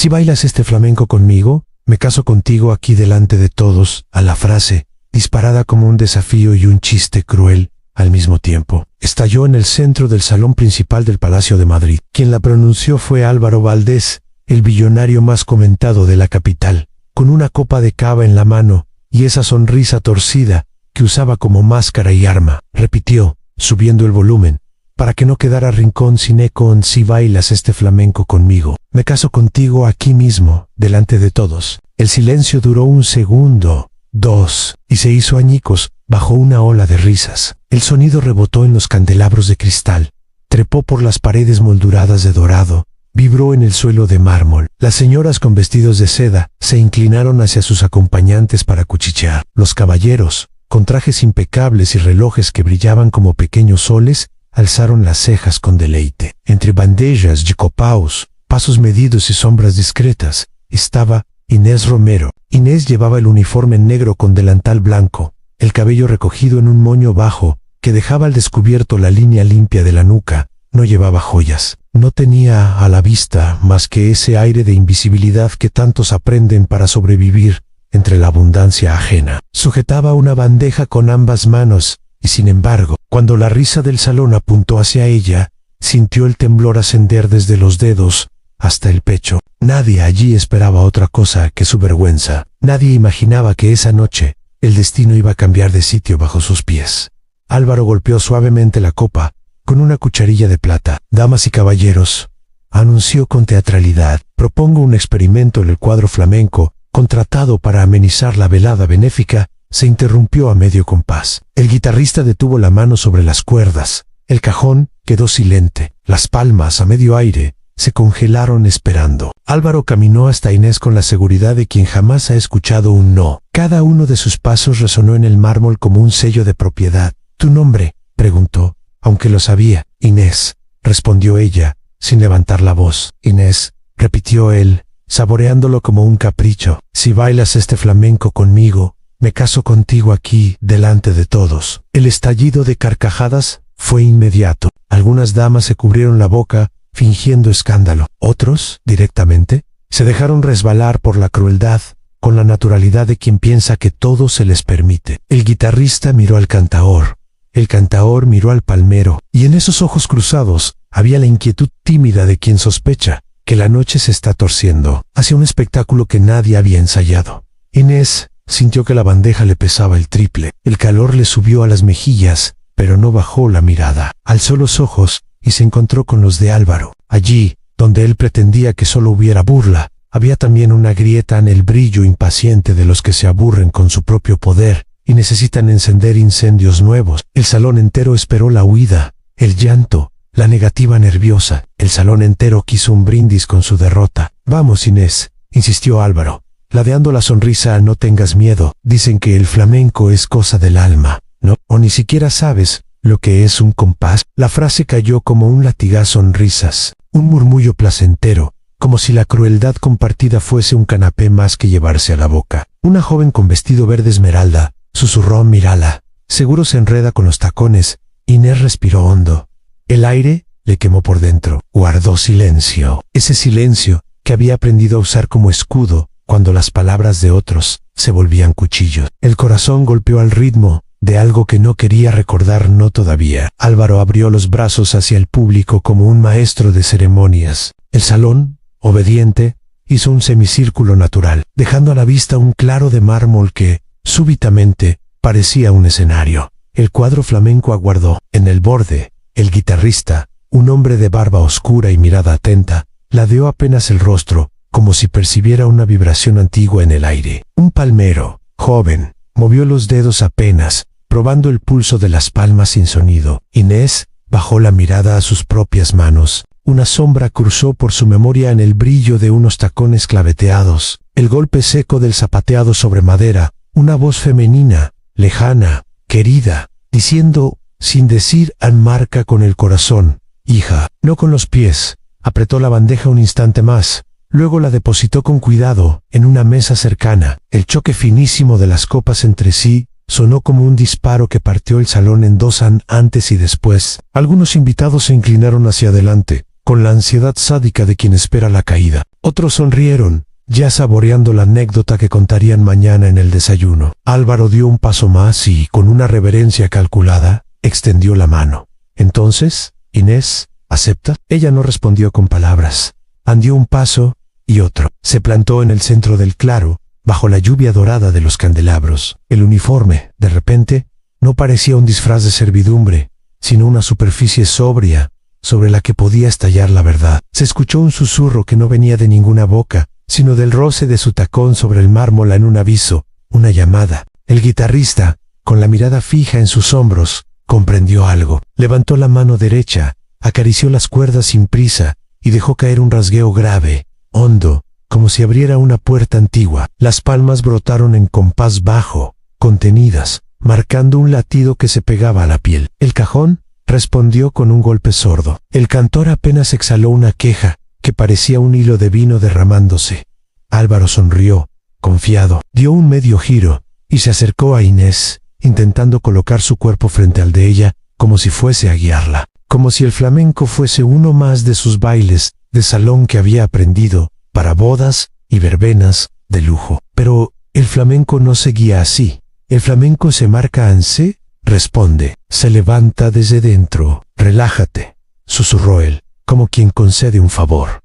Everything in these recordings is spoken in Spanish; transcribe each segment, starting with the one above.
Si bailas este flamenco conmigo, me caso contigo aquí delante de todos, a la frase, disparada como un desafío y un chiste cruel al mismo tiempo, estalló en el centro del salón principal del Palacio de Madrid. Quien la pronunció fue Álvaro Valdés, el billonario más comentado de la capital, con una copa de cava en la mano y esa sonrisa torcida que usaba como máscara y arma. Repitió, subiendo el volumen, para que no quedara rincón sin eco en si bailas este flamenco conmigo. Me caso contigo aquí mismo, delante de todos. El silencio duró 1 segundo, 2, y se hizo añicos bajo una ola de risas. El sonido rebotó en los candelabros de cristal, trepó por las paredes molduradas de dorado, vibró en el suelo de mármol. Las señoras con vestidos de seda se inclinaron hacia sus acompañantes para cuchichear. Los caballeros, con trajes impecables y relojes que brillaban como pequeños soles, alzaron las cejas con deleite. Entre bandejas y copaos, pasos medidos y sombras discretas, estaba Inés Romero. Inés llevaba el uniforme negro con delantal blanco, el cabello recogido en un moño bajo que dejaba al descubierto la línea limpia de la nuca. No llevaba joyas. No tenía a la vista más que ese aire de invisibilidad que tantos aprenden para sobrevivir entre la abundancia ajena. Sujetaba una bandeja con ambas manos y, sin embargo, cuando la risa del salón apuntó hacia ella, sintió el temblor ascender desde los dedos hasta el pecho. Nadie allí esperaba otra cosa que su vergüenza. Nadie imaginaba que esa noche el destino iba a cambiar de sitio bajo sus pies. Álvaro golpeó suavemente la copa con una cucharilla de plata. Damas y caballeros, anunció con teatralidad, propongo un experimento. En el cuadro flamenco, contratado para amenizar la velada benéfica, se interrumpió a medio compás. El guitarrista detuvo la mano sobre las cuerdas. El cajón quedó silente. Las palmas, a medio aire, se congelaron esperando. Álvaro caminó hasta Inés con la seguridad de quien jamás ha escuchado un no. Cada uno de sus pasos resonó en el mármol como un sello de propiedad. ¿Tu nombre?, preguntó, aunque lo sabía. Inés, respondió ella, sin levantar la voz. Inés, repitió él, saboreándolo como un capricho. Si bailas este flamenco conmigo, me caso contigo aquí, delante de todos. El estallido de carcajadas fue inmediato. Algunas damas se cubrieron la boca, fingiendo escándalo. Otros, directamente, se dejaron resbalar por la crueldad, con la naturalidad de quien piensa que todo se les permite. El guitarrista miró al cantaor. El cantaor miró al palmero, y en esos ojos cruzados había la inquietud tímida de quien sospecha que la noche se está torciendo hacia un espectáculo que nadie había ensayado. Inés sintió que la bandeja le pesaba el triple. El calor le subió a las mejillas, pero no bajó la mirada. Alzó los ojos y se encontró con los de Álvaro. Allí, donde él pretendía que solo hubiera burla, había también una grieta en el brillo impaciente de los que se aburren con su propio poder y necesitan encender incendios nuevos. El salón entero esperó la huida, el llanto, la negativa nerviosa. El salón entero quiso un brindis con su derrota. Vamos, Inés, insistió Álvaro, ladeando la sonrisa. No tengas miedo. Dicen que el flamenco es cosa del alma, ¿no? O ni siquiera sabes lo que es un compás. La frase cayó como un latigazo en risas, un murmullo placentero, como si la crueldad compartida fuese un canapé más que llevarse a la boca. Una joven con vestido verde esmeralda susurró: mírala, seguro se enreda con los tacones. Inés respiró hondo. El aire le quemó por dentro. Guardó silencio. Ese silencio que había aprendido a usar como escudo cuando las palabras de otros se volvían cuchillos. El corazón golpeó al ritmo de algo que no quería recordar. No todavía. Álvaro abrió los brazos hacia el público como un maestro de ceremonias. El salón, obediente, hizo un semicírculo natural, dejando a la vista un claro de mármol que, súbitamente, parecía un escenario. El cuadro flamenco aguardó. En el borde, el guitarrista, un hombre de barba oscura y mirada atenta, ladeó apenas el rostro, como si percibiera una vibración antigua en el aire. Un palmero, joven, movió los dedos apenas, probando el pulso de las palmas sin sonido. Inés bajó la mirada a sus propias manos. Una sombra cruzó por su memoria en el brillo de unos tacones claveteados, el golpe seco del zapateado sobre madera, una voz femenina, lejana, querida, diciendo, sin decir, marca con el corazón, hija, no con los pies. Apretó la bandeja un instante más, luego la depositó con cuidado en una mesa cercana. El choque finísimo de las copas entre sí sonó como un disparo que partió el salón en dos antes y después. Algunos invitados se inclinaron hacia adelante, con la ansiedad sádica de quien espera la caída. Otros sonrieron, ya saboreando la anécdota que contarían mañana en el desayuno. Álvaro dio un paso más y, con una reverencia calculada, extendió la mano. Entonces, Inés, ¿acepta? Ella no respondió con palabras. Andió un paso y otro. Se plantó en el centro del claro, bajo la lluvia dorada de los candelabros. El uniforme, de repente, no parecía un disfraz de servidumbre, sino una superficie sobria, sobre la que podía estallar la verdad. Se escuchó un susurro que no venía de ninguna boca, sino del roce de su tacón sobre el mármol en un aviso, una llamada. El guitarrista, con la mirada fija en sus hombros, comprendió algo. Levantó la mano derecha, acarició las cuerdas sin prisa y dejó caer un rasgueo grave, hondo, como si abriera una puerta antigua. Las palmas brotaron en compás bajo, contenidas, marcando un latido que se pegaba a la piel. El cajón respondió con un golpe sordo. El cantor apenas exhaló una queja, que parecía un hilo de vino derramándose. Álvaro sonrió, confiado, dio un medio giro, y se acercó a Inés, intentando colocar su cuerpo frente al de ella, como si fuese a guiarla. Como si el flamenco fuese uno más de sus bailes de salón que había aprendido, para bodas y verbenas de lujo. Pero el flamenco no se guía así. El flamenco se marca en C, responde. Se levanta desde dentro. Relájate, susurró él, como quien concede un favor.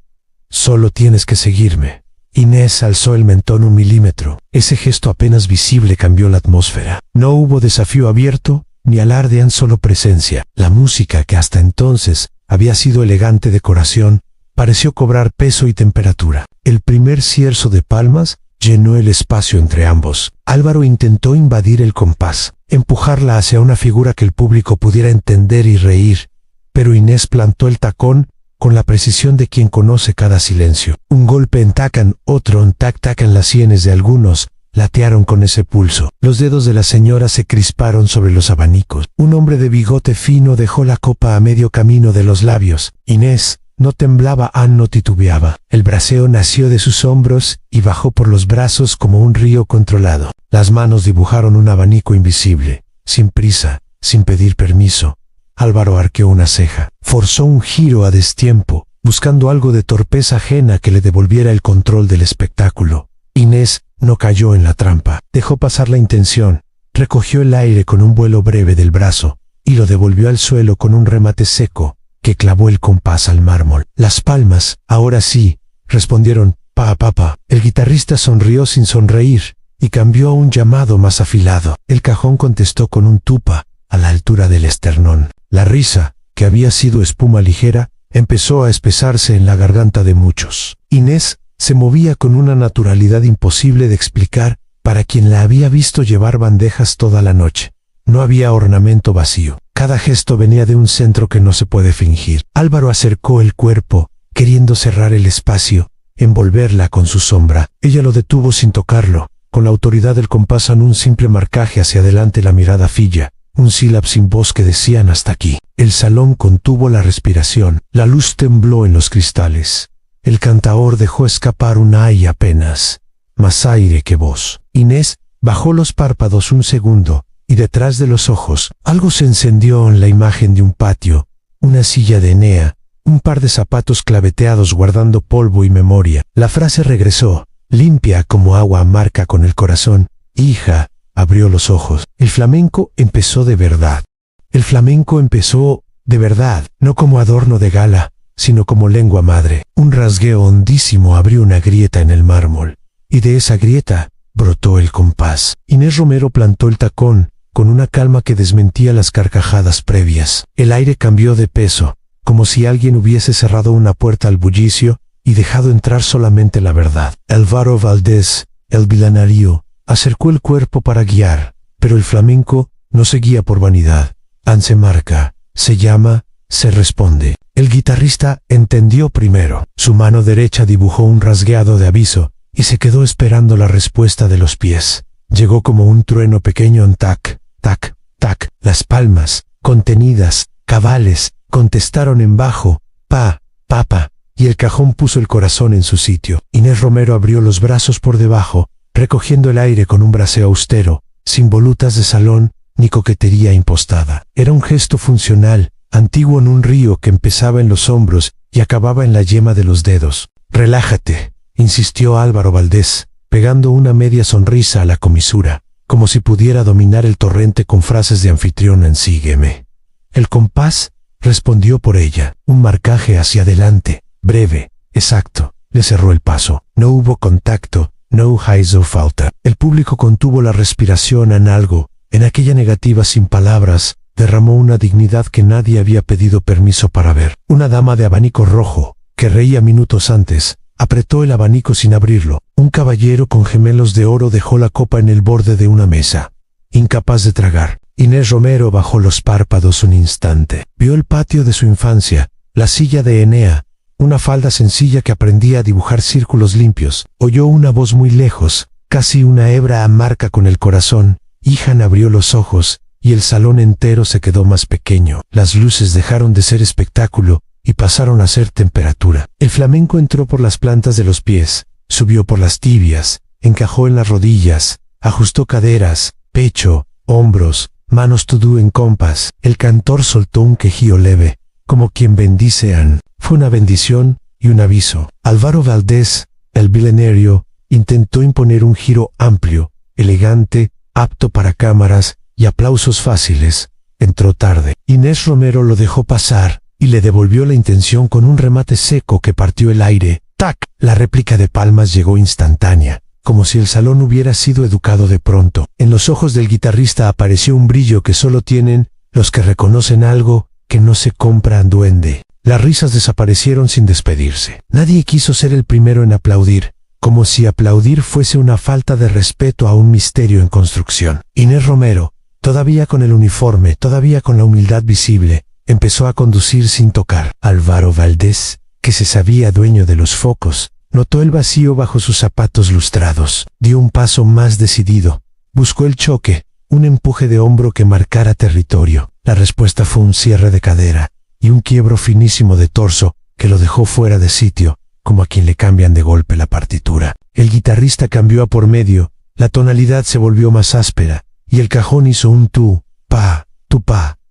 Solo tienes que seguirme. Inés alzó el mentón 1 milímetro. Ese gesto apenas visible cambió la atmósfera. No hubo desafío abierto, ni alarde, solo presencia. La música, que hasta entonces había sido elegante decoración, pareció cobrar peso y temperatura. El primer cierzo de palmas llenó el espacio entre ambos. Álvaro intentó invadir el compás, empujarla hacia una figura que el público pudiera entender y reír, pero Inés plantó el tacón con la precisión de quien conoce cada silencio. Un golpe en tacan, otro en tac-tac en las sienes de algunos, latearon con ese pulso. Los dedos de la señora se crisparon sobre los abanicos. Un hombre de bigote fino dejó la copa a medio camino de los labios. Inés no temblaba, no titubeaba. El braseo nació de sus hombros y bajó por los brazos como un río controlado. Las manos dibujaron un abanico invisible, sin prisa, sin pedir permiso. Álvaro arqueó una ceja. Forzó un giro a destiempo, buscando algo de torpeza ajena que le devolviera el control del espectáculo. Inés no cayó en la trampa. Dejó pasar la intención, recogió el aire con un vuelo breve del brazo y lo devolvió al suelo con un remate seco que clavó el compás al mármol. Las palmas, ahora sí, respondieron pa pa pa. El guitarrista sonrió sin sonreír y cambió a un llamado más afilado. El cajón contestó con un tupa a la altura del esternón. La risa, que había sido espuma ligera, empezó a espesarse en la garganta de muchos. Inés se movía con una naturalidad imposible de explicar para quien la había visto llevar bandejas toda la noche. No había ornamento vacío. Cada gesto venía de un centro que no se puede fingir. Álvaro acercó el cuerpo, queriendo cerrar el espacio, envolverla con su sombra. Ella lo detuvo sin tocarlo, con la autoridad del compás en un simple marcaje hacia adelante, la mirada filla, un sílab sin voz que decían hasta aquí. El salón contuvo la respiración. La luz tembló en los cristales. El cantaor dejó escapar un ay apenas, más aire que voz. Inés bajó los párpados un segundo, y detrás de los ojos, algo se encendió en la imagen de un patio, una silla de Enea, un par de zapatos claveteados guardando polvo y memoria. La frase regresó, limpia como agua amarga con el corazón. Hija, abrió los ojos. El flamenco empezó de verdad. El flamenco empezó de verdad, no como adorno de gala, sino como lengua madre. Un rasgueo hondísimo abrió una grieta en el mármol, y de esa grieta brotó el compás. Inés Romero plantó el tacón, con una calma que desmentía las carcajadas previas. El aire cambió de peso, como si alguien hubiese cerrado una puerta al bullicio y dejado entrar solamente la verdad. Álvaro Valdés, el vilanario, acercó el cuerpo para guiar, pero el flamenco no se guía por vanidad. Se marca, se llama, se responde. El guitarrista entendió primero. Su mano derecha dibujó un rasgueado de aviso y se quedó esperando la respuesta de los pies. Llegó como un trueno pequeño en tac, tac, tac. Las palmas, contenidas, cabales, contestaron en bajo, pa, papa, y el cajón puso el corazón en su sitio. Inés Romero abrió los brazos por debajo, recogiendo el aire con un braceo austero, sin volutas de salón ni coquetería impostada. Era un gesto funcional, antiguo en un río que empezaba en los hombros y acababa en la yema de los dedos. Relájate, insistió Álvaro Valdés, pegando una media sonrisa a la comisura, como si pudiera dominar el torrente con frases de anfitrión en sígueme. El compás respondió por ella, un marcaje hacia adelante, breve, exacto. Le cerró el paso. No hubo contacto, no hizo falta. El público contuvo la respiración en algo. En aquella negativa sin palabras, derramó una dignidad que nadie había pedido permiso para ver. Una dama de abanico rojo, que reía minutos antes, apretó el abanico sin abrirlo. Un caballero con gemelos de oro dejó la copa en el borde de una mesa, incapaz de tragar. Inés Romero bajó los párpados un instante. Vio el patio de su infancia, la silla de Enea, una falda sencilla que aprendía a dibujar círculos limpios. Oyó una voz muy lejos, casi una hebra amarga con el corazón. Ihan abrió los ojos, y el salón entero se quedó más pequeño. Las luces dejaron de ser espectáculo, y pasaron a ser temperatura. El flamenco entró por las plantas de los pies, subió por las tibias, encajó en las rodillas, ajustó caderas, pecho, hombros, manos tudú en compás. El cantor soltó un quejío leve, como quien bendice a. Fue una bendición y un aviso. Álvaro Valdés, el milenario, intentó imponer un giro amplio, elegante, apto para cámaras y aplausos fáciles. Entró tarde. Inés Romero lo dejó pasar y le devolvió la intención con un remate seco que partió el aire. ¡Tac! La réplica de palmas llegó instantánea, como si el salón hubiera sido educado de pronto. En los ojos del guitarrista apareció un brillo que solo tienen los que reconocen algo que no se compra a duende. Las risas desaparecieron sin despedirse. Nadie quiso ser el primero en aplaudir, como si aplaudir fuese una falta de respeto a un misterio en construcción. Inés Romero, todavía con el uniforme, todavía con la humildad visible, empezó a conducir sin tocar. Álvaro Valdés, que se sabía dueño de los focos, notó el vacío bajo sus zapatos lustrados. Dio un paso más decidido. Buscó el choque, un empuje de hombro que marcara territorio. La respuesta fue un cierre de cadera y un quiebro finísimo de torso que lo dejó fuera de sitio, como a quien le cambian de golpe la partitura. El guitarrista cambió a por medio, la tonalidad se volvió más áspera, y el cajón hizo un tu, pa,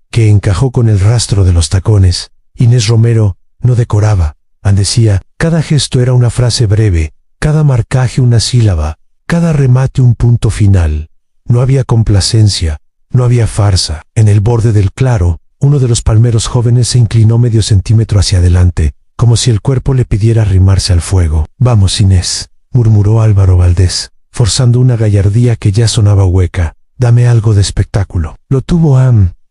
que encajó con el rastro de los tacones. Inés Romero no decoraba, decía, cada gesto era una frase breve, cada marcaje una sílaba, cada remate un punto final. No había complacencia, no había farsa. En el borde del claro, uno de los palmeros jóvenes se inclinó medio centímetro hacia adelante, como si el cuerpo le pidiera arrimarse al fuego. «Vamos, Inés», murmuró Álvaro Valdés, forzando una gallardía que ya sonaba hueca. «Dame algo de espectáculo». Lo tuvo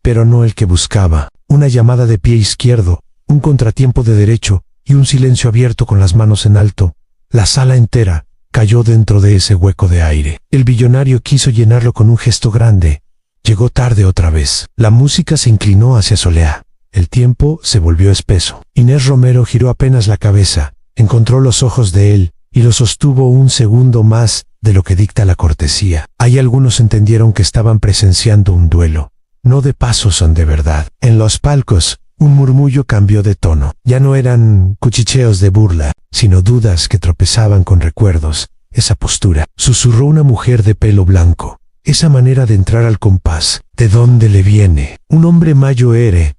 pero no el que buscaba. Una llamada de pie izquierdo, un contratiempo de derecho y un silencio abierto con las manos en alto. La sala entera cayó dentro de ese hueco de aire. El billonario quiso llenarlo con un gesto grande. Llegó tarde otra vez. La música se inclinó hacia Soleá. El tiempo se volvió espeso. Inés Romero giró apenas la cabeza, encontró los ojos de él y los sostuvo un segundo más de lo que dicta la cortesía. Ahí algunos entendieron que estaban presenciando un duelo. No de paso son de verdad. En los palcos, un murmullo cambió de tono. Ya no eran cuchicheos de burla, sino dudas que tropezaban con recuerdos. Esa postura, susurró una mujer de pelo blanco. Esa manera de entrar al compás, ¿de dónde le viene? Un hombre mayo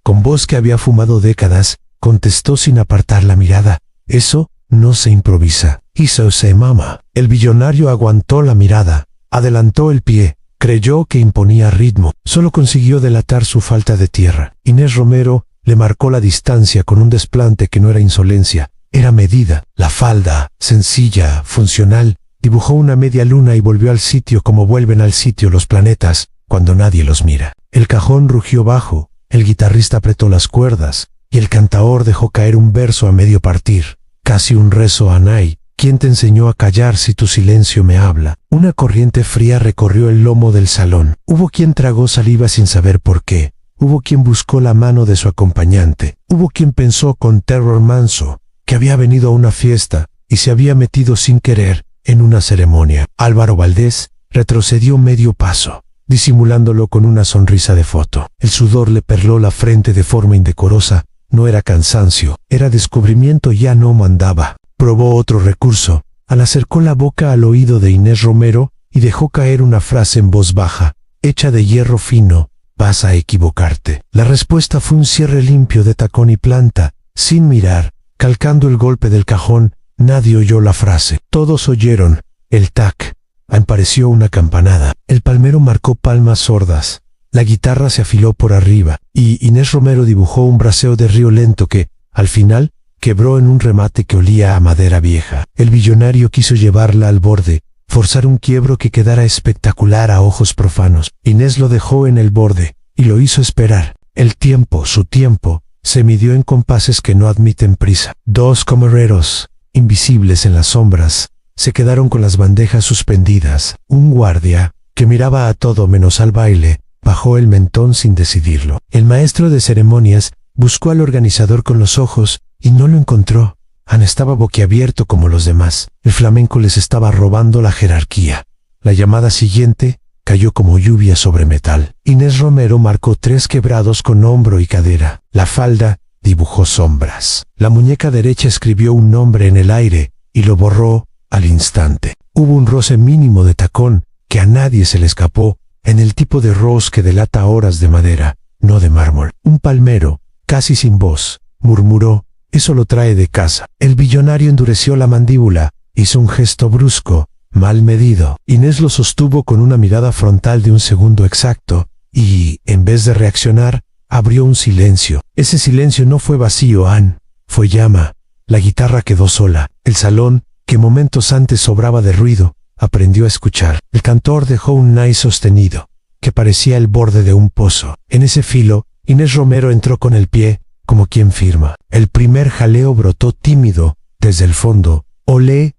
con voz que había fumado décadas, contestó sin apartar la mirada. Eso no se improvisa. Eso se mama. El billonario aguantó la mirada, adelantó el pie, creyó que imponía ritmo. Solo consiguió delatar su falta de tierra. Inés Romero le marcó la distancia con un desplante que no era insolencia, era medida. La falda, sencilla, funcional, dibujó una media luna y volvió al sitio como vuelven al sitio los planetas cuando nadie los mira. El cajón rugió bajo, el guitarrista apretó las cuerdas y el cantaor dejó caer un verso a medio partir, casi un rezo a Nay. ¿Quién te enseñó a callar si tu silencio me habla? Una corriente fría recorrió el lomo del salón. Hubo quien tragó saliva sin saber por qué. Hubo quien buscó la mano de su acompañante. Hubo quien pensó con terror manso que había venido a una fiesta y se había metido sin querer en una ceremonia. Álvaro Valdés retrocedió medio paso, disimulándolo con una sonrisa de foto. El sudor le perló la frente de forma indecorosa. No era cansancio, era descubrimiento. Ya no mandaba. Probó otro recurso. Acercó la boca al oído de Inés Romero y dejó caer una frase en voz baja, hecha de hierro fino. Vas a equivocarte. La respuesta fue un cierre limpio de tacón y planta, sin mirar, calcando el golpe del cajón. Nadie oyó la frase. Todos oyeron el tac. Apareció una campanada. El palmero marcó palmas sordas. La guitarra se afiló por arriba, y Inés Romero dibujó un braceo de río lento que, al final, quebró en un remate que olía a madera vieja. El billonario quiso llevarla al borde, forzar un quiebro que quedara espectacular a ojos profanos. Inés lo dejó en el borde, y lo hizo esperar. El tiempo, su tiempo, se midió en compases que no admiten prisa. Dos camareros, invisibles en las sombras, se quedaron con las bandejas suspendidas. Un guardia, que miraba a todo menos al baile, bajó el mentón sin decidirlo. El maestro de ceremonias buscó al organizador con los ojos y no lo encontró. Ann estaba boquiabierto como los demás. El flamenco les estaba robando la jerarquía. La llamada siguiente cayó como lluvia sobre metal. Inés Romero marcó 3 quebrados con hombro y cadera. La falda dibujó sombras. La muñeca derecha escribió un nombre en el aire y lo borró al instante. Hubo un roce mínimo de tacón que a nadie se le escapó en el tipo de ros que delata horas de madera, no de mármol. Un palmero, casi sin voz, murmuró: «Eso lo trae de casa». El billonario endureció la mandíbula, hizo un gesto brusco, mal medido. Inés lo sostuvo con una mirada frontal de un segundo exacto, y, en vez de reaccionar, abrió un silencio. Ese silencio no fue vacío, Ann, fue llama. La guitarra quedó sola. El salón, que momentos antes sobraba de ruido, aprendió a escuchar. El cantor dejó un nai sostenido, que parecía el borde de un pozo. En ese filo, Inés Romero entró con el pie, como quien firma. El primer jaleo brotó tímido, desde el fondo. Olé,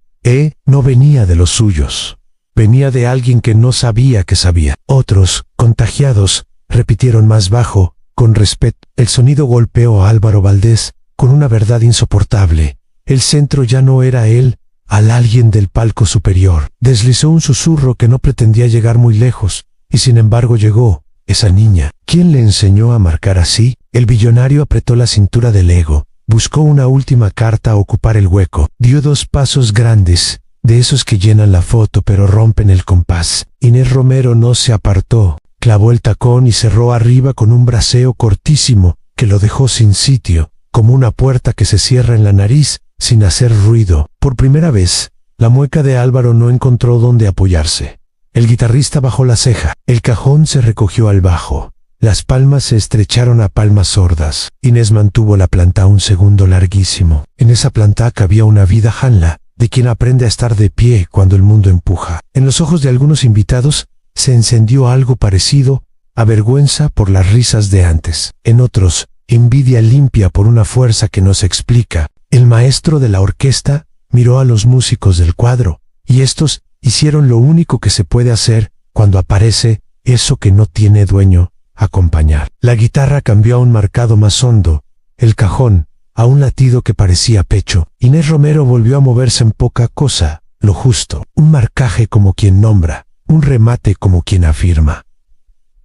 no venía de los suyos. Venía de alguien que no sabía que sabía. Otros, contagiados, repitieron más bajo, con respeto. El sonido golpeó a Álvaro Valdés, con una verdad insoportable. El centro ya no era él, al alguien del palco superior. Deslizó un susurro que no pretendía llegar muy lejos, y sin embargo llegó. Esa niña. ¿Quién le enseñó a marcar así? El billonario apretó la cintura del ego. Buscó una última carta a ocupar el hueco. Dio 2 pasos grandes, de esos que llenan la foto pero rompen el compás. Inés Romero no se apartó. Clavó el tacón y cerró arriba con un braceo cortísimo que lo dejó sin sitio, como una puerta que se cierra en la nariz sin hacer ruido. Por primera vez, la mueca de Álvaro no encontró dónde apoyarse. El guitarrista bajó la ceja. El cajón se recogió al bajo. Las palmas se estrecharon a palmas sordas. Inés mantuvo la planta un segundo larguísimo. En esa planta cabía una vida Hanla, de quien aprende a estar de pie cuando el mundo empuja. En los ojos de algunos invitados se encendió algo parecido a vergüenza por las risas de antes. En otros, envidia limpia por una fuerza que no se explica. El maestro de la orquesta miró a los músicos del cuadro, y estos hicieron lo único que se puede hacer cuando aparece eso que no tiene dueño: acompañar. La guitarra cambió a un marcado más hondo, el cajón a un latido que parecía pecho. Inés Romero volvió a moverse en poca cosa, lo justo, un marcaje como quien nombra, un remate como quien afirma.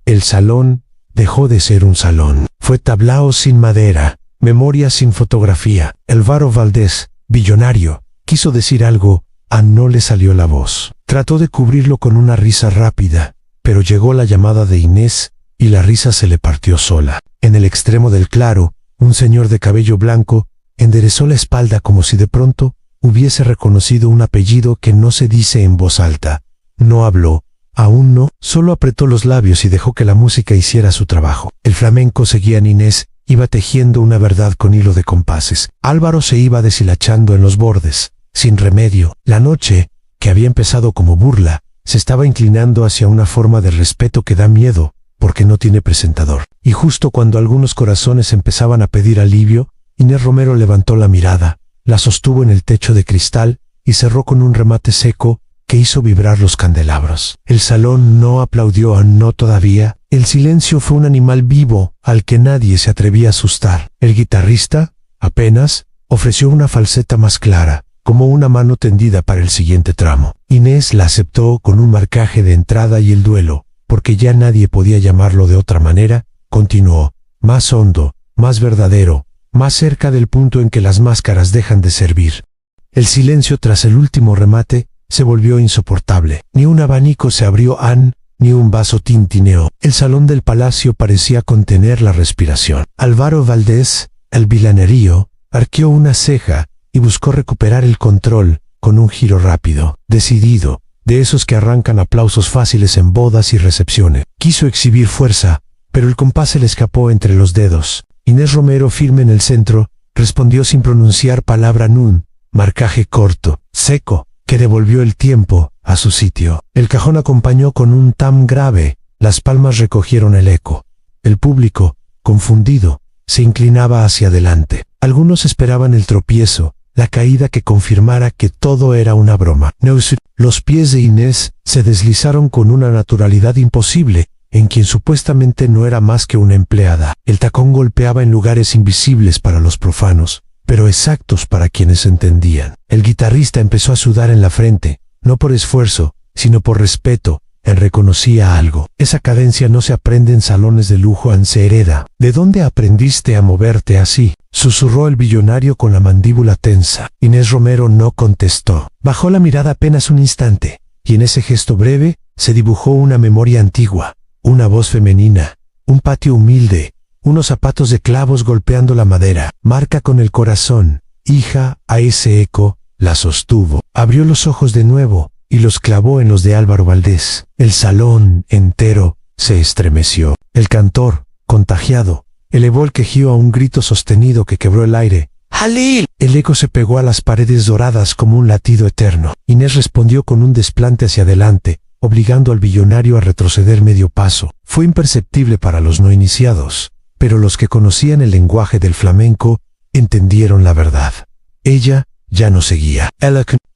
El salón dejó de ser un salón. Fue tablao sin madera, memoria sin fotografía. Álvaro Valdés, billonario, quiso decir algo. A no le salió la voz. Trató de cubrirlo con una risa rápida, pero llegó la llamada de Inés y la risa se le partió sola. En el extremo del claro, un señor de cabello blanco enderezó la espalda como si de pronto hubiese reconocido un apellido que no se dice en voz alta. No habló, aún no, solo apretó los labios y dejó que la música hiciera su trabajo. El flamenco seguía en Inés, iba tejiendo una verdad con hilo de compases. Álvaro se iba deshilachando en los bordes. Sin remedio, la noche, que había empezado como burla, se estaba inclinando hacia una forma de respeto que da miedo, porque no tiene presentador. Y justo cuando algunos corazones empezaban a pedir alivio, Inés Romero levantó la mirada, la sostuvo en el techo de cristal y cerró con un remate seco que hizo vibrar los candelabros. El salón no aplaudió, no todavía. El silencio fue un animal vivo al que nadie se atrevía a asustar. El guitarrista, apenas, ofreció una falseta más clara, como una mano tendida para el siguiente tramo. Inés la aceptó con un marcaje de entrada y el duelo, porque ya nadie podía llamarlo de otra manera, continuó, más hondo, más verdadero, más cerca del punto en que las máscaras dejan de servir. El silencio tras el último remate se volvió insoportable. Ni un abanico se abrió, ni un vaso tintineó. El salón del palacio parecía contener la respiración. Álvaro Valdés, el vilanerío, arqueó una ceja y buscó recuperar el control con un giro rápido, decidido, de esos que arrancan aplausos fáciles en bodas y recepciones. Quiso exhibir fuerza, pero el compás se le escapó entre los dedos. Inés Romero, firme en el centro, respondió sin pronunciar palabra nun, marcaje corto, seco, que devolvió el tiempo a su sitio. El cajón acompañó con un tam grave, las palmas recogieron el eco. El público, confundido, se inclinaba hacia adelante. Algunos esperaban el tropiezo, la caída que confirmara que todo era una broma. Los pies de Inés se deslizaron con una naturalidad imposible, en quien supuestamente no era más que una empleada. El tacón golpeaba en lugares invisibles para los profanos, pero exactos para quienes entendían. El guitarrista empezó a sudar en la frente, no por esfuerzo, sino por respeto. Él reconocía algo. Esa cadencia no se aprende en salones de lujo, se hereda. ¿De dónde aprendiste a moverte así?, susurró el billonario con la mandíbula tensa. Inés Romero no contestó. Bajó la mirada apenas un instante, y en ese gesto breve se dibujó una memoria antigua, una voz femenina, un patio humilde, unos zapatos de clavos golpeando la madera. Marca con el corazón, hija, a ese eco, la sostuvo. Abrió los ojos de nuevo y los clavó en los de Álvaro Valdés. El salón entero se estremeció. El cantor, contagiado, elevó el quejío a un grito sostenido que quebró el aire. ¡Jalil! El eco se pegó a las paredes doradas como un latido eterno. Inés respondió con un desplante hacia adelante, obligando al billonario a retroceder medio paso. Fue imperceptible para los no iniciados, pero los que conocían el lenguaje del flamenco entendieron la verdad. Ella ya no seguía.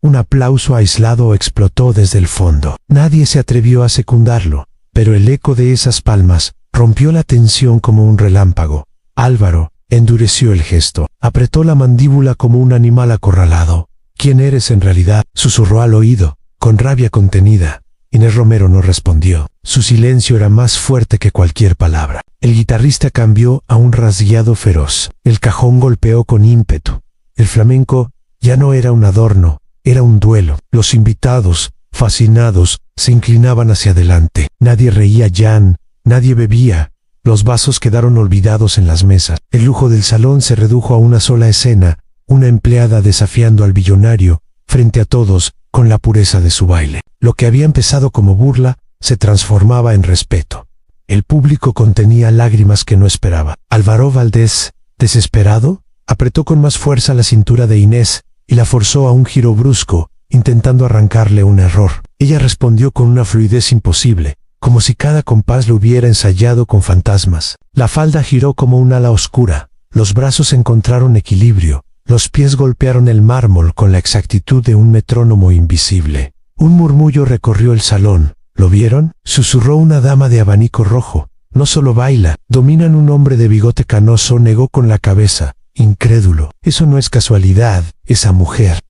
Un aplauso aislado explotó desde el fondo. Nadie se atrevió a secundarlo, pero el eco de esas palmas rompió la tensión como un relámpago. Álvaro endureció el gesto, apretó la mandíbula como un animal acorralado. ¿Quién eres en realidad?, susurró al oído, con rabia contenida. Inés Romero no respondió. Su silencio era más fuerte que cualquier palabra. El guitarrista cambió a un rasgueado feroz. El cajón golpeó con ímpetu. El flamenco ya no era un adorno, era un duelo. Los invitados, fascinados, se inclinaban hacia adelante. Nadie reía Jan, nadie bebía. Los vasos quedaron olvidados en las mesas. El lujo del salón se redujo a una sola escena, una empleada desafiando al billonario, frente a todos, con la pureza de su baile. Lo que había empezado como burla, se transformaba en respeto. El público contenía lágrimas que no esperaba. Álvaro Valdés, desesperado, apretó con más fuerza la cintura de Inés, y la forzó a un giro brusco, intentando arrancarle un error. Ella respondió con una fluidez imposible, como si cada compás lo hubiera ensayado con fantasmas. La falda giró como un ala oscura, los brazos encontraron equilibrio, los pies golpearon el mármol con la exactitud de un metrónomo invisible. Un murmullo recorrió el salón. ¿Lo vieron?, susurró una dama de abanico rojo. No solo baila, dominan un hombre de bigote canoso, negó con la cabeza, incrédulo. Eso no es casualidad, esa mujer.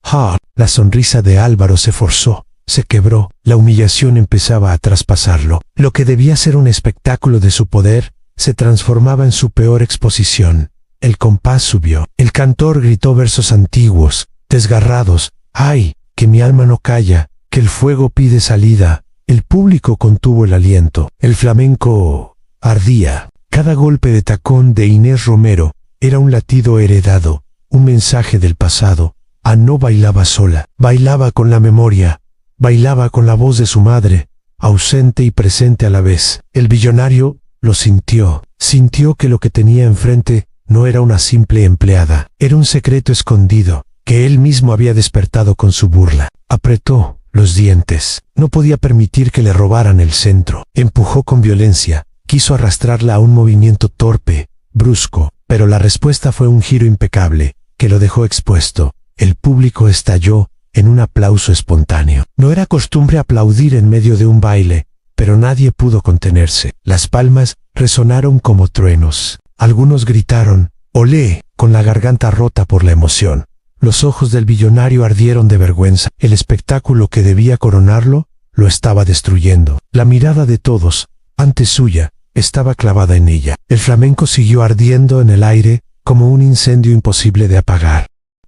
La sonrisa de Álvaro se forzó, se quebró, la humillación empezaba a traspasarlo. Lo que debía ser un espectáculo de su poder, se transformaba en su peor exposición. El compás subió. El cantor gritó versos antiguos, desgarrados. ¡Ay, que mi alma no calla, que el fuego pide salida! El público contuvo el aliento. El flamenco ardía. Cada golpe de tacón de Inés Romero era un latido heredado, un mensaje del pasado. No bailaba sola, bailaba con la memoria, bailaba con la voz de su madre, ausente y presente a la vez. El billonario lo sintió, sintió que lo que tenía enfrente no era una simple empleada, era un secreto escondido, que él mismo había despertado con su burla. Apretó los dientes, no podía permitir que le robaran el centro. Empujó con violencia, quiso arrastrarla a un movimiento torpe, brusco, pero la respuesta fue un giro impecable, que lo dejó expuesto. El público estalló en un aplauso espontáneo. No era costumbre aplaudir en medio de un baile, pero nadie pudo contenerse. Las palmas resonaron como truenos. Algunos gritaron, ¡olé!, con la garganta rota por la emoción. Los ojos del billonario ardieron de vergüenza. El espectáculo que debía coronarlo, lo estaba destruyendo. La mirada de todos, antes suya, estaba clavada en ella. El flamenco siguió ardiendo en el aire, como un incendio imposible de apagar.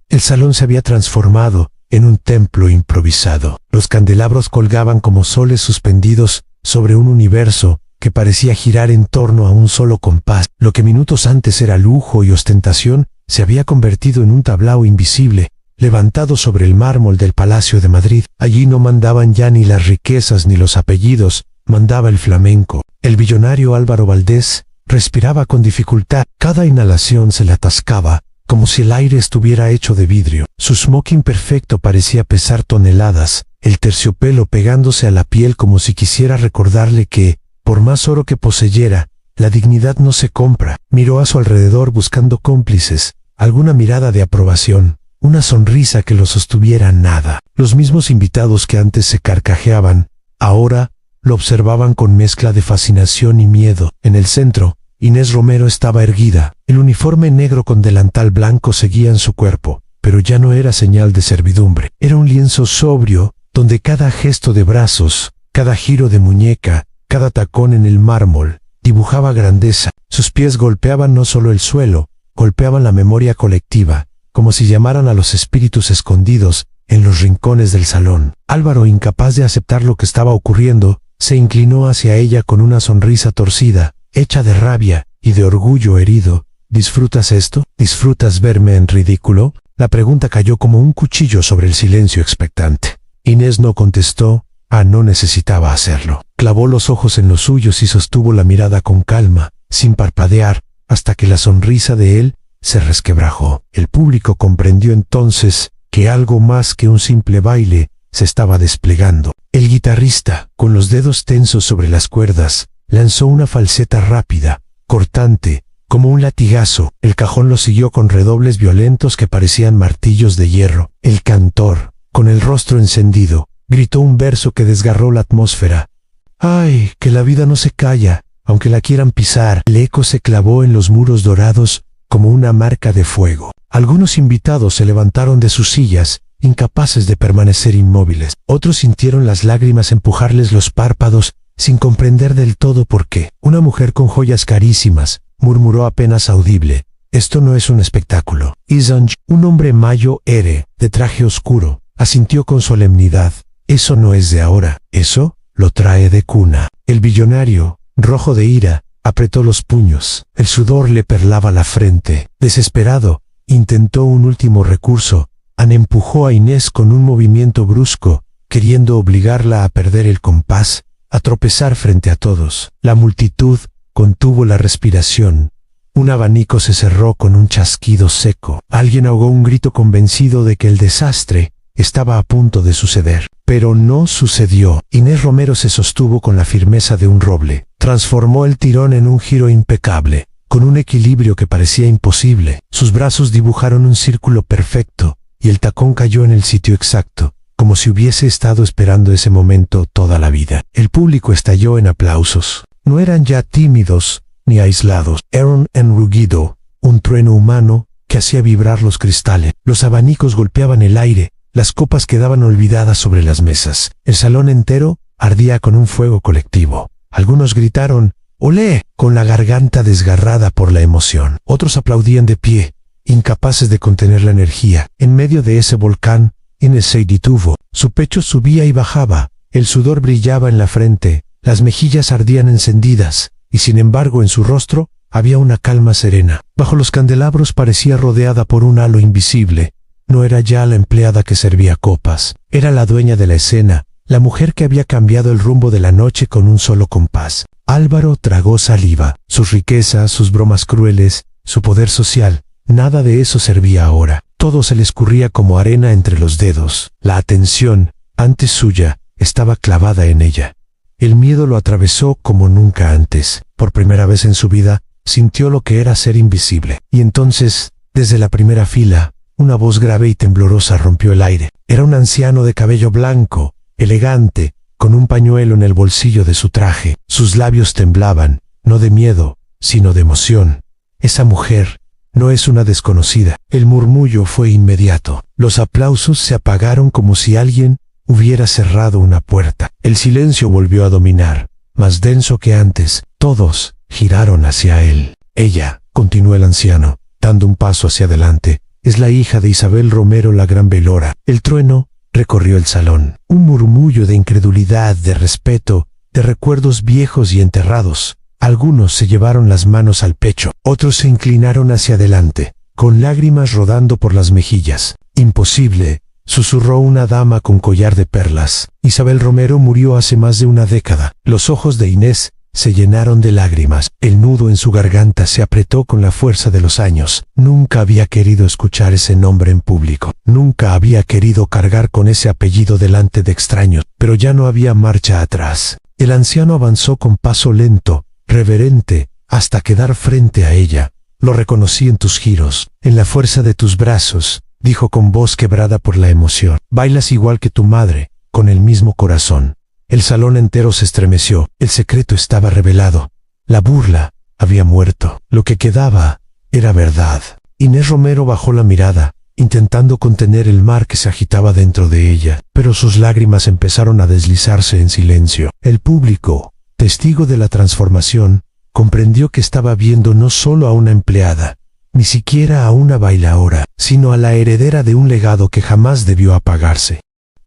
El salón se había transformado en un templo improvisado. Los candelabros colgaban como soles suspendidos sobre un universo que parecía girar en torno a un solo compás. Lo que minutos antes era lujo y ostentación, se había convertido en un tablao invisible, levantado sobre el mármol del Palacio de Madrid. Allí no mandaban ya ni las riquezas ni los apellidos, mandaba el flamenco. El billonario Álvaro Valdés respiraba con dificultad. Cada inhalación se le atascaba, como si el aire estuviera hecho de vidrio. Su smoking perfecto parecía pesar toneladas, el terciopelo pegándose a la piel como si quisiera recordarle que, por más oro que poseyera, la dignidad no se compra. Miró a su alrededor buscando cómplices, alguna mirada de aprobación, una sonrisa que lo sostuviera. Nada. Los mismos invitados que antes se carcajeaban, ahora lo observaban con mezcla de fascinación y miedo. En el centro, Inés Romero estaba erguida. El uniforme negro con delantal blanco seguía en su cuerpo, pero ya no era señal de servidumbre. Era un lienzo sobrio, donde cada gesto de brazos, cada giro de muñeca, cada tacón en el mármol, dibujaba grandeza. Sus pies golpeaban no solo el suelo, golpeaban la memoria colectiva, como si llamaran a los espíritus escondidos en los rincones del salón. Álvaro, incapaz de aceptar lo que estaba ocurriendo, se inclinó hacia ella con una sonrisa torcida, hecha de rabia y de orgullo herido. ¿Disfrutas esto? ¿Disfrutas verme en ridículo? La pregunta cayó como un cuchillo sobre el silencio expectante. Inés no contestó. No necesitaba hacerlo. Clavó los ojos en los suyos y sostuvo la mirada con calma, sin parpadear, hasta que la sonrisa de él se resquebrajó. El público comprendió entonces que algo más que un simple baile se estaba desplegando. El guitarrista, con los dedos tensos sobre las cuerdas, lanzó una falseta rápida, cortante, como un latigazo. El cajón lo siguió con redobles violentos que parecían martillos de hierro. El cantor, con el rostro encendido, gritó un verso que desgarró la atmósfera. ¡Ay, que la vida no se calla, aunque la quieran pisar! El eco se clavó en los muros dorados como una marca de fuego. Algunos invitados se levantaron de sus sillas, incapaces de permanecer inmóviles. Otros sintieron las lágrimas empujarles los párpados, sin comprender del todo por qué. Una mujer con joyas carísimas murmuró apenas audible: «Esto no es un espectáculo». Isanj, un hombre mayo ere, de traje oscuro, asintió con solemnidad: «Eso no es de ahora, eso lo trae de cuna». El billonario, rojo de ira, apretó los puños. El sudor le perlaba la frente. Desesperado, intentó un último recurso. Empujó a Inés con un movimiento brusco, queriendo obligarla a perder el compás, a tropezar frente a todos. La multitud contuvo la respiración. Un abanico se cerró con un chasquido seco. Alguien ahogó un grito convencido de que el desastre estaba a punto de suceder. Pero no sucedió. Inés Romero se sostuvo con la firmeza de un roble. Transformó el tirón en un giro impecable, con un equilibrio que parecía imposible. Sus brazos dibujaron un círculo perfecto, y el tacón cayó en el sitio exacto, como si hubiese estado esperando ese momento toda la vida. El público estalló en aplausos. No eran ya tímidos ni aislados. Era un rugido, un trueno humano que hacía vibrar los cristales. Los abanicos golpeaban el aire. Las copas quedaban olvidadas sobre las mesas. El salón entero ardía con un fuego colectivo. Algunos gritaron «¡Olé!» con la garganta desgarrada por la emoción. Otros aplaudían de pie, incapaces de contener la energía. En medio de ese volcán, Inés se detuvo. Su pecho subía y bajaba, el sudor brillaba en la frente, las mejillas ardían encendidas, y sin embargo en su rostro había una calma serena. Bajo los candelabros parecía rodeada por un halo invisible. No era ya la empleada que servía copas, era la dueña de la escena, la mujer que había cambiado el rumbo de la noche con un solo compás. Álvaro tragó saliva. Sus riquezas, sus bromas crueles, su poder social, nada de eso servía ahora. Todo se le escurría como arena entre los dedos. La atención, antes suya, estaba clavada en ella. El miedo lo atravesó como nunca antes. Por primera vez en su vida, sintió lo que era ser invisible. Y entonces, desde la primera fila, una voz grave y temblorosa rompió el aire. Era un anciano de cabello blanco, elegante, con un pañuelo en el bolsillo de su traje. Sus labios temblaban, no de miedo, sino de emoción. Esa mujer no es una desconocida. El murmullo fue inmediato. Los aplausos se apagaron como si alguien hubiera cerrado una puerta. El silencio volvió a dominar, más denso que antes. Todos giraron hacia él. Ella, continuó el anciano, dando un paso hacia adelante, es la hija de Isabel Romero, la gran velora. El trueno recorrió el salón. Un murmullo de incredulidad, de respeto, de recuerdos viejos y enterrados. Algunos se llevaron las manos al pecho, otros se inclinaron hacia adelante, con lágrimas rodando por las mejillas. Imposible, susurró una dama con collar de perlas. Isabel Romero murió hace más de una década. Los ojos de Inés se llenaron de lágrimas. El nudo en su garganta se apretó con la fuerza de los años. Nunca había querido escuchar ese nombre en público. Nunca había querido cargar con ese apellido delante de extraños. Pero ya no había marcha atrás. El anciano avanzó con paso lento, reverente, hasta quedar frente a ella. Lo reconocí en tus giros, en la fuerza de tus brazos, dijo con voz quebrada por la emoción. Bailas igual que tu madre, con el mismo corazón. El salón entero se estremeció. El secreto estaba revelado. La burla había muerto. Lo que quedaba era verdad. Inés Romero bajó la mirada, intentando contener el mar que se agitaba dentro de ella, pero sus lágrimas empezaron a deslizarse en silencio. El público, testigo de la transformación, comprendió que estaba viendo no solo a una empleada, ni siquiera a una bailaora, sino a la heredera de un legado que jamás debió apagarse.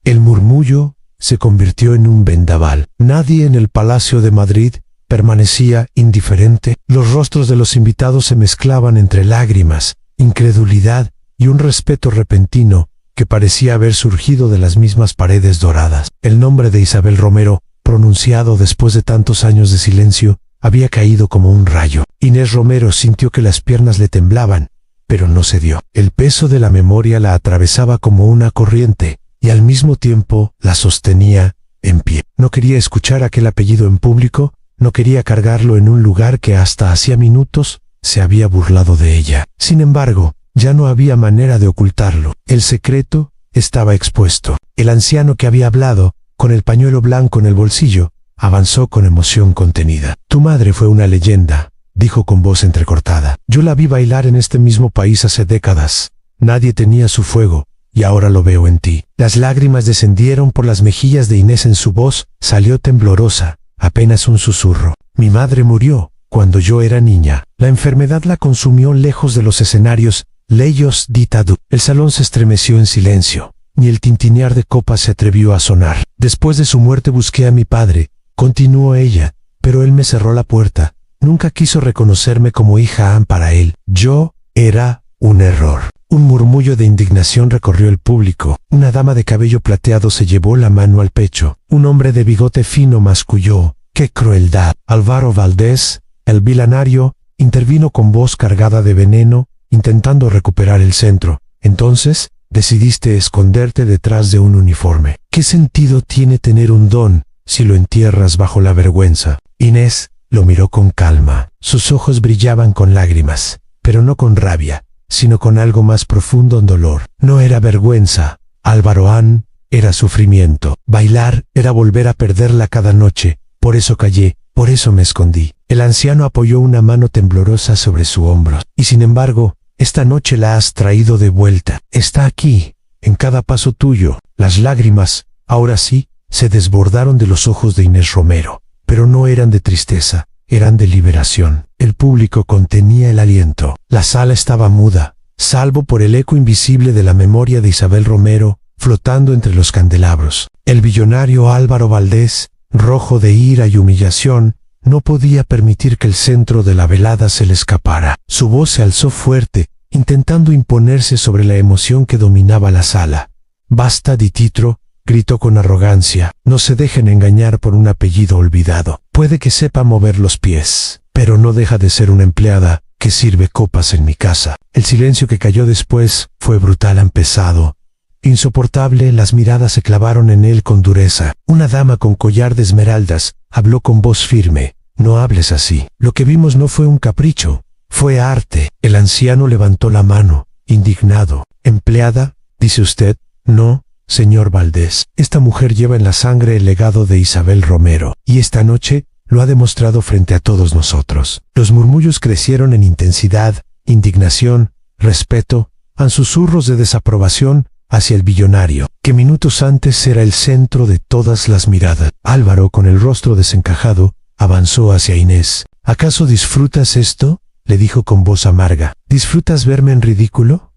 El murmullo se convirtió en un vendaval. Nadie en el Palacio de Madrid permanecía indiferente. Los rostros de los invitados se mezclaban entre lágrimas, incredulidad y un respeto repentino que parecía haber surgido de las mismas paredes doradas. El nombre de Isabel Romero, pronunciado después de tantos años de silencio, había caído como un rayo. Inés Romero sintió que las piernas le temblaban, pero no cedió. El peso de la memoria la atravesaba como una corriente, y al mismo tiempo la sostenía en pie. No quería escuchar aquel apellido en público, no quería cargarlo en un lugar que hasta hacía minutos se había burlado de ella. Sin embargo, ya no había manera de ocultarlo. El secreto estaba expuesto. El anciano que había hablado, con el pañuelo blanco en el bolsillo, avanzó con emoción contenida. Tu madre fue una leyenda, dijo con voz entrecortada. Yo la vi bailar en este mismo país hace décadas. Nadie tenía su fuego. Y ahora lo veo en ti. Las lágrimas descendieron por las mejillas de Inés. En su voz salió temblorosa, apenas un susurro. Mi madre murió cuando yo era niña. La enfermedad la consumió lejos de los escenarios. Leyos ditadu. El salón se estremeció en silencio. Ni el tintinear de copas se atrevió a sonar. Después de su muerte busqué a mi padre, continuó ella, pero él me cerró la puerta. Nunca quiso reconocerme como hija para él. Yo era un error. Un murmullo de indignación recorrió el público. Una dama de cabello plateado se llevó la mano al pecho. Un hombre de bigote fino masculló. ¡Qué crueldad! Álvaro Valdés, el vilanario, intervino con voz cargada de veneno, intentando recuperar el centro. Entonces, decidiste esconderte detrás de un uniforme. ¿Qué sentido tiene tener un don si lo entierras bajo la vergüenza? Inés lo miró con calma. Sus ojos brillaban con lágrimas, pero no con rabia, sino con algo más profundo en dolor. No era vergüenza, Álvaro Ann, era sufrimiento. Bailar era volver a perderla cada noche. Por eso callé, por eso me escondí. El anciano apoyó una mano temblorosa sobre su hombro. Y sin embargo, esta noche la has traído de vuelta. Está aquí, en cada paso tuyo. Las lágrimas, ahora sí, se desbordaron de los ojos de Inés Romero. Pero no eran de tristeza, eran de liberación. El público contenía el aliento. La sala estaba muda, salvo por el eco invisible de la memoria de Isabel Romero, flotando entre los candelabros. El billonario Álvaro Valdés, rojo de ira y humillación, no podía permitir que el centro de la velada se le escapara. Su voz se alzó fuerte, intentando imponerse sobre la emoción que dominaba la sala. Basta di titro, gritó con arrogancia. No se dejen engañar por un apellido olvidado. Puede que sepa mover los pies, pero no deja de ser una empleada que sirve copas en mi casa. El silencio que cayó después fue brutal, pesado. Insoportable, las miradas se clavaron en él con dureza. Una dama con collar de esmeraldas habló con voz firme. No hables así. Lo que vimos no fue un capricho, fue arte. El anciano levantó la mano, indignado. ¿Empleada? ¿Dice usted? No, señor Valdés. Esta mujer lleva en la sangre el legado de Isabel Romero, y esta noche lo ha demostrado frente a todos nosotros. Los murmullos crecieron en intensidad, indignación, respeto, en susurros de desaprobación hacia el billonario, que minutos antes era el centro de todas las miradas. Álvaro, con el rostro desencajado, avanzó hacia Inés. ¿Acaso disfrutas esto?, le dijo con voz amarga. ¿Disfrutas verme en ridículo?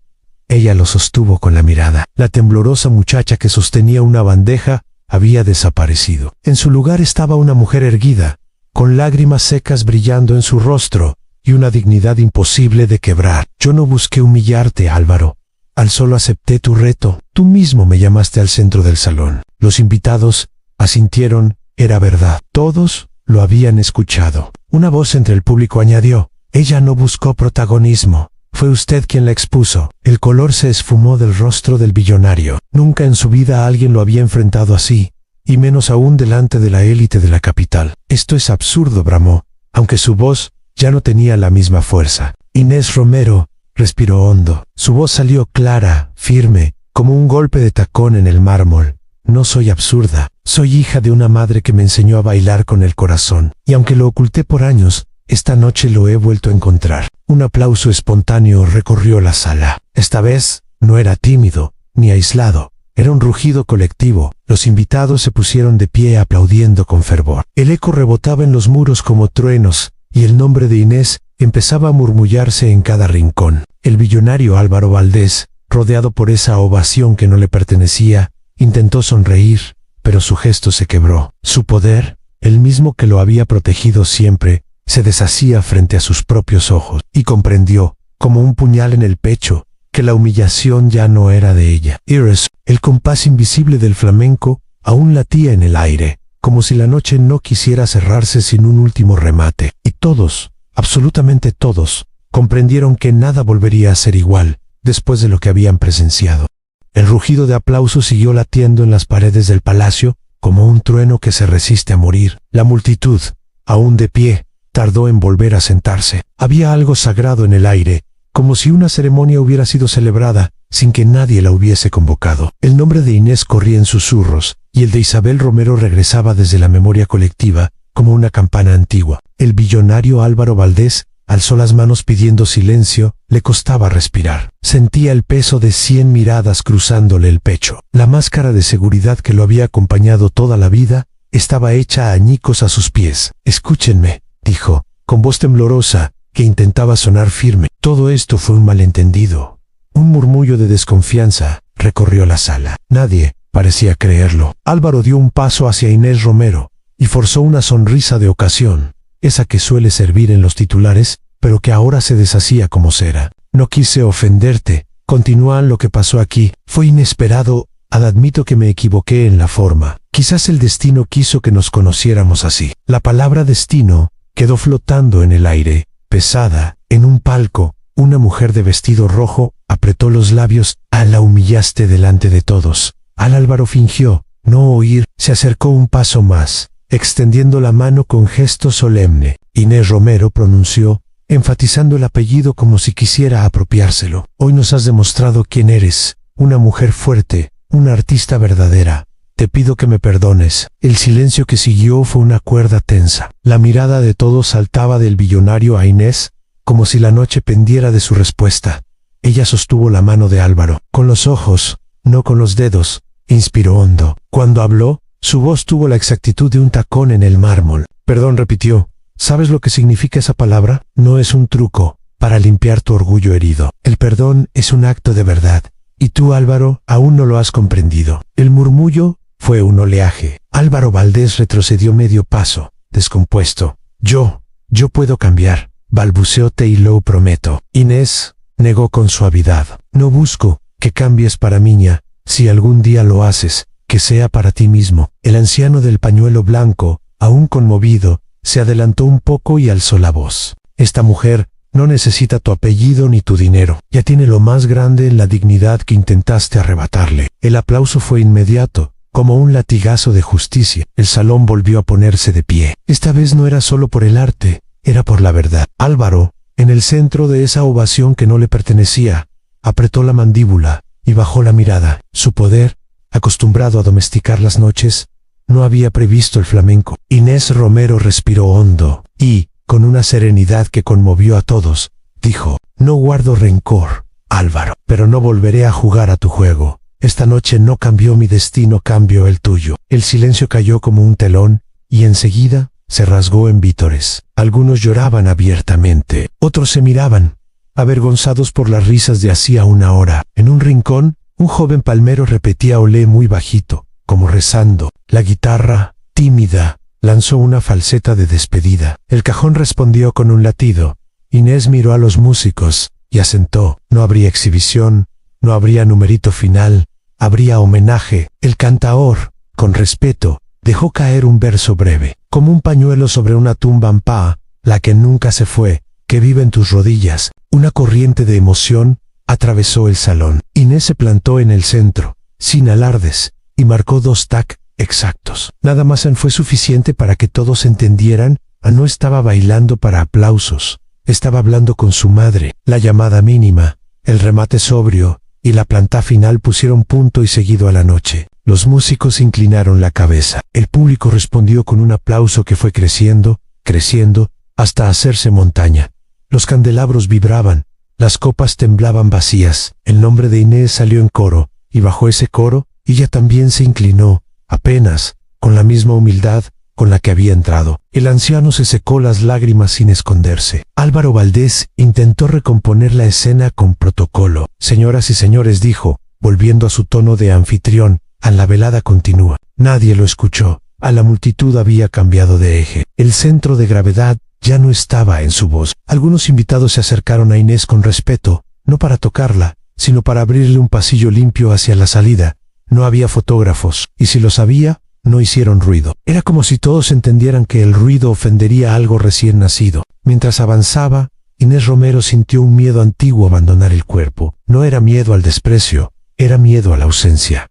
Ella lo sostuvo con la mirada. La temblorosa muchacha que sostenía una bandeja había desaparecido. En su lugar estaba una mujer erguida, con lágrimas secas brillando en su rostro y una dignidad imposible de quebrar. Yo no busqué humillarte, Álvaro. Al solo acepté tu reto. Tú mismo me llamaste al centro del salón. Los invitados asintieron. Era verdad. Todos lo habían escuchado. Una voz entre el público añadió: ella no buscó protagonismo. Fue usted quien la expuso. El color se esfumó del rostro del billonario. Nunca en su vida alguien lo había enfrentado así, y menos aún delante de la élite de la capital. Esto es absurdo, bramó, aunque su voz ya no tenía la misma fuerza. Inés Romero respiró hondo. Su voz salió clara, firme, como un golpe de tacón en el mármol. No soy absurda. Soy hija de una madre que me enseñó a bailar con el corazón, y aunque lo oculté por años, esta noche lo he vuelto a encontrar. Un aplauso espontáneo recorrió la sala. Esta vez no era tímido, ni aislado. Era un rugido colectivo. Los invitados se pusieron de pie aplaudiendo con fervor. El eco rebotaba en los muros como truenos, y el nombre de Inés empezaba a murmullarse en cada rincón. El billonario Álvaro Valdés, rodeado por esa ovación que no le pertenecía, intentó sonreír, pero su gesto se quebró. Su poder, el mismo que lo había protegido siempre, se deshacía frente a sus propios ojos, y comprendió, como un puñal en el pecho, que la humillación ya no era de ella. Iris, el compás invisible del flamenco, aún latía en el aire, como si la noche no quisiera cerrarse sin un último remate. Y todos, absolutamente todos, comprendieron que nada volvería a ser igual después de lo que habían presenciado. El rugido de aplausos siguió latiendo en las paredes del palacio, como un trueno que se resiste a morir. La multitud, aún de pie, tardó en volver a sentarse. Había algo sagrado en el aire, como si una ceremonia hubiera sido celebrada sin que nadie la hubiese convocado. El nombre de Inés corría en susurros, y el de Isabel Romero regresaba desde la memoria colectiva, como una campana antigua. El billonario Álvaro Valdés alzó las manos pidiendo silencio. Le costaba respirar. Sentía el peso de 100 miradas cruzándole el pecho. La máscara de seguridad que lo había acompañado toda la vida estaba hecha añicos a sus pies. Escúchenme, dijo, con voz temblorosa, que intentaba sonar firme. Todo esto fue un malentendido. Un murmullo de desconfianza recorrió la sala. Nadie parecía creerlo. Álvaro dio un paso hacia Inés Romero y forzó una sonrisa de ocasión, esa que suele servir en los titulares, pero que ahora se deshacía como cera. No quise ofenderte, continúa. Lo que pasó aquí fue inesperado. Admito que me equivoqué en la forma. Quizás el destino quiso que nos conociéramos así. La palabra destino quedó flotando en el aire, pesada. En un palco, una mujer de vestido rojo apretó los labios. La humillaste delante de todos. Álvaro fingió no oír. Se acercó un paso más, extendiendo la mano con gesto solemne. Inés Romero pronunció, enfatizando el apellido como si quisiera apropiárselo. Hoy nos has demostrado quién eres, una mujer fuerte, una artista verdadera. Te pido que me perdones. El silencio que siguió fue una cuerda tensa. La mirada de todos saltaba del billonario a Inés, como si la noche pendiera de su respuesta. Ella sostuvo la mano de Álvaro, con los ojos, no con los dedos. Inspiró hondo. Cuando habló, su voz tuvo la exactitud de un tacón en el mármol. Perdón, repitió. ¿Sabes lo que significa esa palabra? No es un truco para limpiar tu orgullo herido. El perdón es un acto de verdad. Y tú, Álvaro, aún no lo has comprendido. El murmullo fue un oleaje. Álvaro Valdés retrocedió medio paso, descompuesto. Yo puedo cambiar, balbuceó. Te lo prometo. Inés negó con suavidad. No busco que cambies para Miña. Si algún día lo haces, que sea para ti mismo. El anciano del pañuelo blanco, aún conmovido, se adelantó un poco y alzó la voz. Esta mujer no necesita tu apellido ni tu dinero. Ya tiene lo más grande en la dignidad que intentaste arrebatarle. El aplauso fue inmediato, como un latigazo de justicia. El salón volvió a ponerse de pie. Esta vez no era solo por el arte, era por la verdad. Álvaro, en el centro de esa ovación que no le pertenecía, apretó la mandíbula y bajó la mirada. Su poder, acostumbrado a domesticar las noches, no había previsto el flamenco. Inés Romero respiró hondo y, con una serenidad que conmovió a todos, dijo: no guardo rencor, Álvaro, pero no volveré a jugar a tu juego. Esta noche no cambió mi destino, cambió el tuyo. El silencio cayó como un telón, y enseguida se rasgó en vítores. Algunos lloraban abiertamente, otros se miraban, avergonzados por las risas de hacía una hora. En un rincón, un joven palmero repetía olé muy bajito, como rezando. La guitarra, tímida, lanzó una falseta de despedida. El cajón respondió con un latido. Inés miró a los músicos y asentó. No habría exhibición, No habría numerito final, habría homenaje. El cantaor, con respeto, dejó caer un verso breve, como un pañuelo sobre una tumba ampá, la que nunca se fue, que vive en tus rodillas. Una corriente de emoción atravesó el salón. Inés se plantó en el centro, sin alardes, y marcó 2 tac exactos. Nada más fue suficiente para que todos entendieran. No estaba bailando para aplausos, estaba hablando con su madre. La llamada mínima, el remate sobrio y la planta final pusieron punto y seguido a la noche. Los músicos inclinaron la cabeza. El público respondió con un aplauso que fue creciendo, creciendo, hasta hacerse montaña. Los candelabros vibraban, las copas temblaban vacías. El nombre de Inés salió en coro, y bajo ese coro, ella también se inclinó, apenas, con la misma humildad con la que había entrado. El anciano se secó las lágrimas sin esconderse. Álvaro Valdés intentó recomponer la escena con protocolo. Señoras y señores, dijo, volviendo a su tono de anfitrión, la velada continúa. Nadie lo escuchó. A la multitud había cambiado de eje. El centro de gravedad ya no estaba en su voz. Algunos invitados se acercaron a Inés con respeto, no para tocarla, sino para abrirle un pasillo limpio hacia la salida. No había fotógrafos, y si los había, no hicieron ruido. Era como si todos entendieran que el ruido ofendería a algo recién nacido. Mientras avanzaba, Inés Romero sintió un miedo antiguo a abandonar el cuerpo. No era miedo al desprecio, era miedo a la ausencia.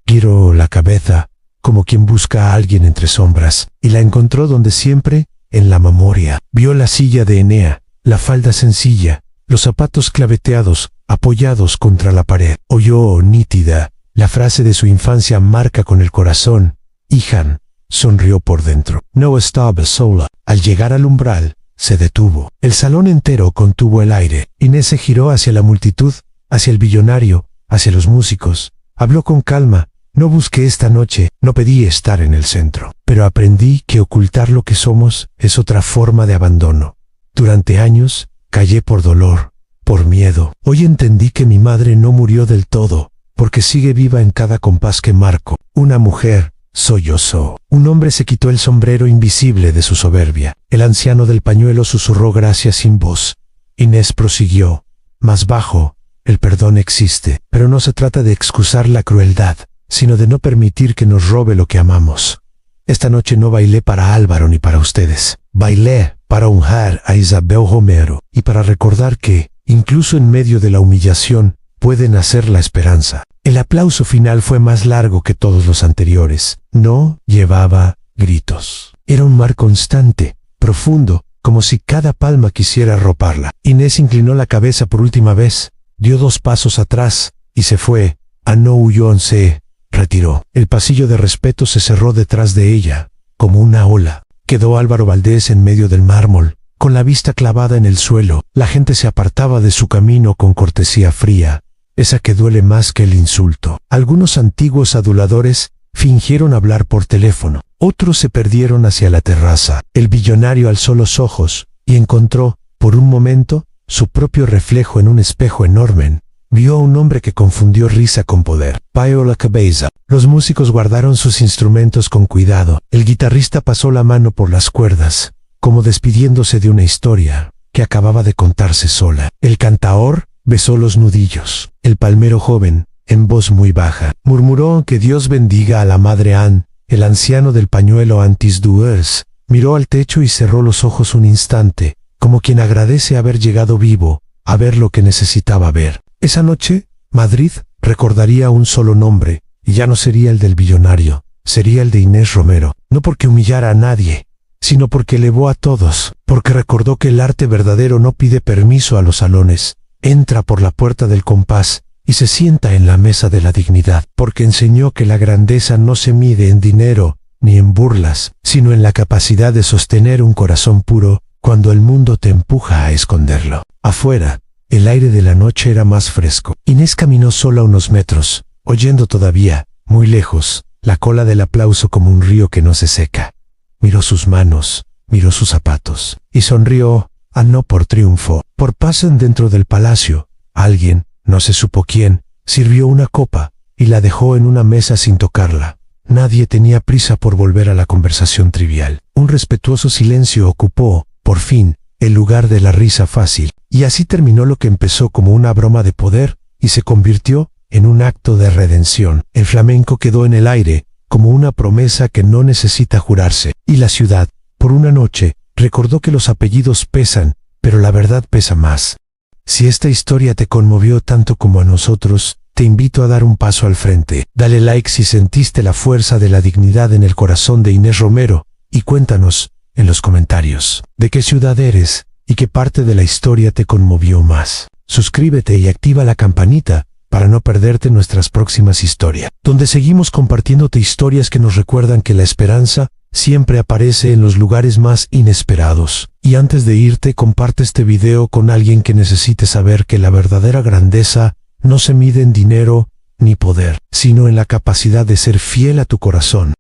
Giró la cabeza, como quien busca a alguien entre sombras, y la encontró donde siempre, en la memoria. Vio la silla de Enea, la falda sencilla, los zapatos claveteados, apoyados contra la pared. Oyó nítida la frase de su infancia marca con el corazón. Ihan, sonrió por dentro. No estaba sola. Al llegar al umbral, se detuvo. El salón entero contuvo el aire. Inés se giró hacia la multitud, hacia el billonario, hacia los músicos. Habló con calma. No busqué esta noche, no pedí estar en el centro, pero aprendí que ocultar lo que somos es otra forma de abandono. Durante años, callé por dolor, por miedo. Hoy entendí que mi madre no murió del todo, porque sigue viva en cada compás que marco. Una mujer sollozó. Un hombre se quitó el sombrero invisible de su soberbia. El anciano del pañuelo susurró gracias sin voz. Inés prosiguió, más bajo, el perdón existe, pero no se trata de excusar la crueldad, sino de no permitir que nos robe lo que amamos. Esta noche no bailé para Álvaro ni para ustedes. Bailé para honrar a Isabel Romero y para recordar que, incluso en medio de la humillación, puede nacer la esperanza. El aplauso final fue más largo que todos los anteriores. No llevaba gritos. Era un mar constante, profundo, como si cada palma quisiera arroparla. Inés inclinó la cabeza por última vez, dio 2 pasos atrás, y se fue. No huyó, se retiró. El pasillo de respeto se cerró detrás de ella, como una ola. Quedó Álvaro Valdés en medio del mármol, con la vista clavada en el suelo. La gente se apartaba de su camino con cortesía fría, esa que duele más que el insulto. Algunos antiguos aduladores fingieron hablar por teléfono. Otros se perdieron hacia la terraza. El billonario alzó los ojos y encontró, por un momento, su propio reflejo en un espejo enorme. Vio a un hombre que confundió risa con poder. Payo la cabeza. Los músicos guardaron sus instrumentos con cuidado. El guitarrista pasó la mano por las cuerdas, como despidiéndose de una historia que acababa de contarse sola. El cantaor besó los nudillos. El palmero joven, en voz muy baja, murmuró que Dios bendiga a la madre Anne. El anciano del pañuelo antis duers miró al techo y cerró los ojos un instante, como quien agradece haber llegado vivo, a ver lo que necesitaba ver. Esa noche, Madrid recordaría un solo nombre, y ya no sería el del billonario, sería el de Inés Romero. No porque humillara a nadie, sino porque elevó a todos, porque recordó que el arte verdadero no pide permiso a los salones, entra por la puerta del compás y se sienta en la mesa de la dignidad, porque enseñó que la grandeza no se mide en dinero ni en burlas, sino en la capacidad de sostener un corazón puro cuando el mundo te empuja a esconderlo. Afuera, el aire de la noche era más fresco. Inés caminó sola unos metros, oyendo todavía, muy lejos, la cola del aplauso como un río que no se seca. Miró sus manos, miró sus zapatos, y sonrió, no por triunfo. Por pasen dentro del palacio, alguien, no se supo quién, sirvió una copa, y la dejó en una mesa sin tocarla. Nadie tenía prisa por volver a la conversación trivial. Un respetuoso silencio ocupó, por fin, el lugar de la risa fácil. Y así terminó lo que empezó como una broma de poder, y se convirtió en un acto de redención. El flamenco quedó en el aire, como una promesa que no necesita jurarse, y la ciudad, por una noche, recordó que los apellidos pesan, pero la verdad pesa más. Si esta historia te conmovió tanto como a nosotros, te invito a dar un paso al frente. Dale like si sentiste la fuerza de la dignidad en el corazón de Inés Romero, y cuéntanos, en los comentarios, de qué ciudad eres, y qué parte de la historia te conmovió más. Suscríbete y activa la campanita, para no perderte nuestras próximas historias, donde seguimos compartiéndote historias que nos recuerdan que la esperanza siempre aparece en los lugares más inesperados. Y antes de irte, comparte este video con alguien que necesite saber que la verdadera grandeza no se mide en dinero ni poder, sino en la capacidad de ser fiel a tu corazón.